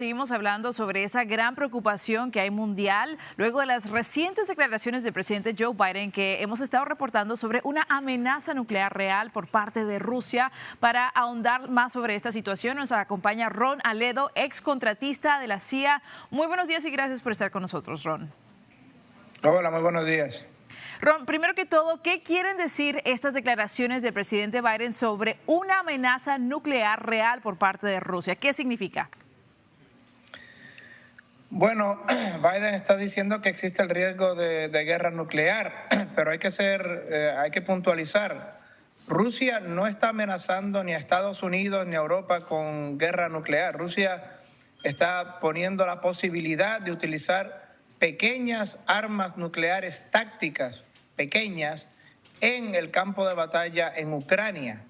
Seguimos hablando sobre esa gran preocupación que hay mundial luego de las recientes declaraciones del presidente Joe Biden que hemos estado reportando sobre una amenaza nuclear real por parte de Rusia. Para ahondar más sobre esta situación nos acompaña Ron Aledo, excontratista de la CIA. Muy buenos días y gracias por estar con nosotros, Ron. Hola, muy buenos días. Ron, primero que todo, ¿qué quieren decir estas declaraciones del presidente Biden sobre una amenaza nuclear real por parte de Rusia? ¿Qué significa? Bueno, Biden está diciendo que existe el riesgo de guerra nuclear, pero hay que puntualizar. Rusia no está amenazando ni a Estados Unidos ni a Europa con guerra nuclear. Rusia está poniendo la posibilidad de utilizar pequeñas armas nucleares tácticas, pequeñas, en el campo de batalla en Ucrania.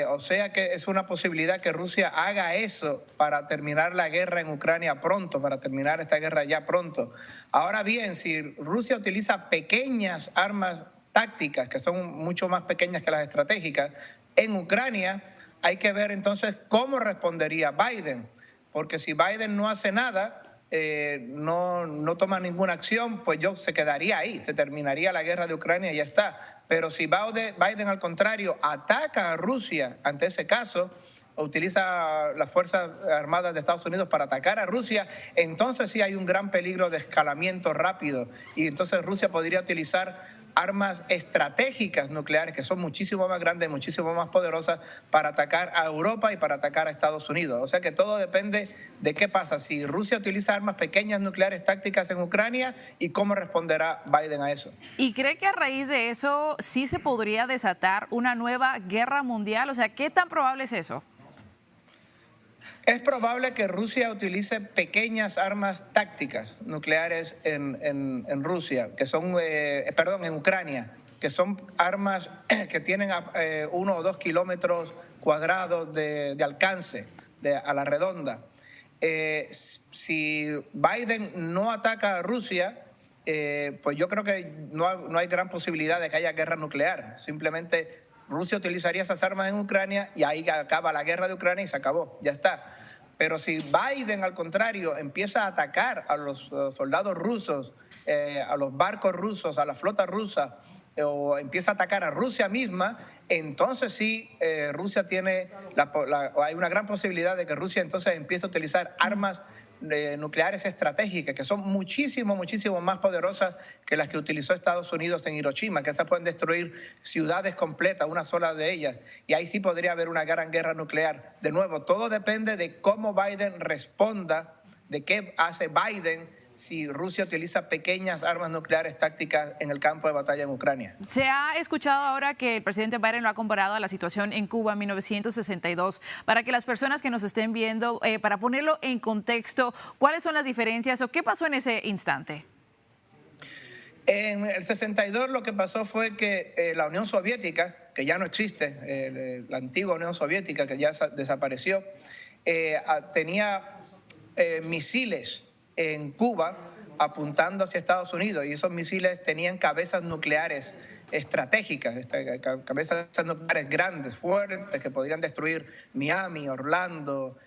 O sea que es una posibilidad que Rusia haga eso para terminar la guerra en Ucrania pronto, para terminar esta guerra ya pronto. Ahora bien, si Rusia utiliza pequeñas armas tácticas, que son mucho más pequeñas que las estratégicas, en Ucrania, hay que ver entonces cómo respondería Biden. Porque si Biden no hace nada, no toma ninguna acción, pues se quedaría ahí, se terminaría la guerra de Ucrania y ya está. Pero si Biden, al contrario, ataca a Rusia ante ese caso, utiliza las Fuerzas Armadas de Estados Unidos para atacar a Rusia, entonces sí hay un gran peligro de escalamiento rápido y entonces Rusia podría utilizar armas estratégicas nucleares que son muchísimo más grandes, muchísimo más poderosas para atacar a Europa y para atacar a Estados Unidos. O sea que todo depende de qué pasa, si Rusia utiliza armas pequeñas nucleares tácticas en Ucrania y cómo responderá Biden a eso. ¿Y cree que a raíz de eso sí se podría desatar una nueva guerra mundial? O sea, ¿qué tan probable es eso? Es probable que Rusia utilice pequeñas armas tácticas nucleares en Rusia, que son, en Ucrania, que son armas que tienen 1 o 2 kilómetros cuadrados de alcance a la redonda. Si Biden no ataca a Rusia, pues yo creo que no hay gran posibilidad de que haya guerra nuclear. Simplemente Rusia utilizaría esas armas en Ucrania y ahí acaba la guerra de Ucrania y se acabó, ya está. Pero si Biden, al contrario, empieza a atacar a los soldados rusos, a los barcos rusos, a la flota rusa, o empieza a atacar a Rusia misma, entonces sí, Rusia tiene hay una gran posibilidad de que Rusia entonces empiece a utilizar armas nucleares estratégicas que son muchísimo más poderosas que las que utilizó Estados Unidos en Hiroshima, que esas pueden destruir ciudades completas, una sola de ellas, y ahí sí podría haber una gran guerra nuclear. De nuevo, todo depende de cómo Biden responda, de qué hace Biden si Rusia utiliza pequeñas armas nucleares tácticas en el campo de batalla en Ucrania. Se ha escuchado ahora que el presidente Biden lo ha comparado a la situación en Cuba en 1962. Para que las personas que nos estén viendo, para ponerlo en contexto, ¿cuáles son las diferencias o qué pasó en ese instante? En el 62 lo que pasó fue que la Unión Soviética, que ya no existe, la antigua Unión Soviética, que ya desapareció, tenía misiles en Cuba apuntando hacia Estados Unidos y esos misiles tenían cabezas nucleares estratégicas, cabezas nucleares grandes, fuertes, que podrían destruir Miami, Orlando,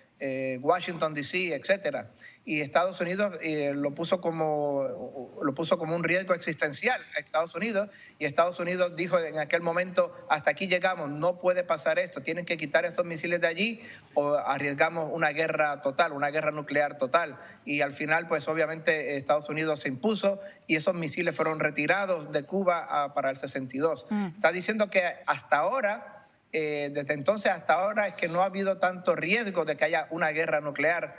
Washington D.C., etcétera. Y Estados Unidos lo puso como un riesgo existencial a Estados Unidos, y Estados Unidos dijo en aquel momento: hasta aquí llegamos, no puede pasar esto, tienen que quitar esos misiles de allí o arriesgamos una guerra total, una guerra nuclear total. Y al final, pues obviamente Estados Unidos se impuso y esos misiles fueron retirados de Cuba para el 62. Está diciendo que hasta ahora, desde entonces hasta ahora, es que no ha habido tanto riesgo de que haya una guerra nuclear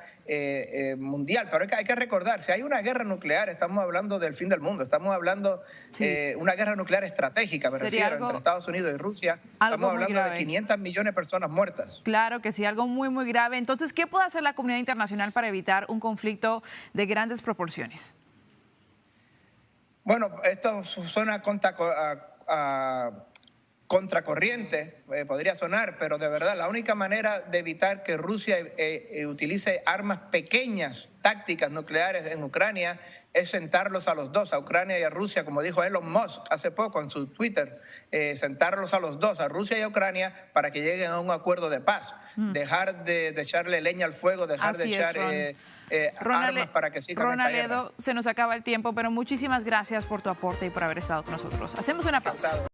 mundial. Pero hay que recordar, si hay una guerra nuclear, estamos hablando del fin del mundo, estamos hablando una guerra nuclear estratégica, me refiero, entre Estados Unidos y Rusia. Estamos hablando de 500 millones de personas muertas. Claro que sí, algo muy grave. Entonces, ¿qué puede hacer la comunidad internacional para evitar un conflicto de grandes proporciones? Bueno, esto suena contracorriente, podría sonar, pero de verdad la única manera de evitar que Rusia utilice armas pequeñas, tácticas nucleares en Ucrania, es sentarlos a los dos, a Ucrania y a Rusia, como dijo Elon Musk hace poco en su Twitter, sentarlos a los dos, a Rusia y a Ucrania, para que lleguen a un acuerdo de paz. Dejar de echarle leña al fuego, dejar de echar armas para que sigan esta guerra. Se nos acaba el tiempo, pero muchísimas gracias por tu aporte y por haber estado con nosotros. Hacemos una pausa.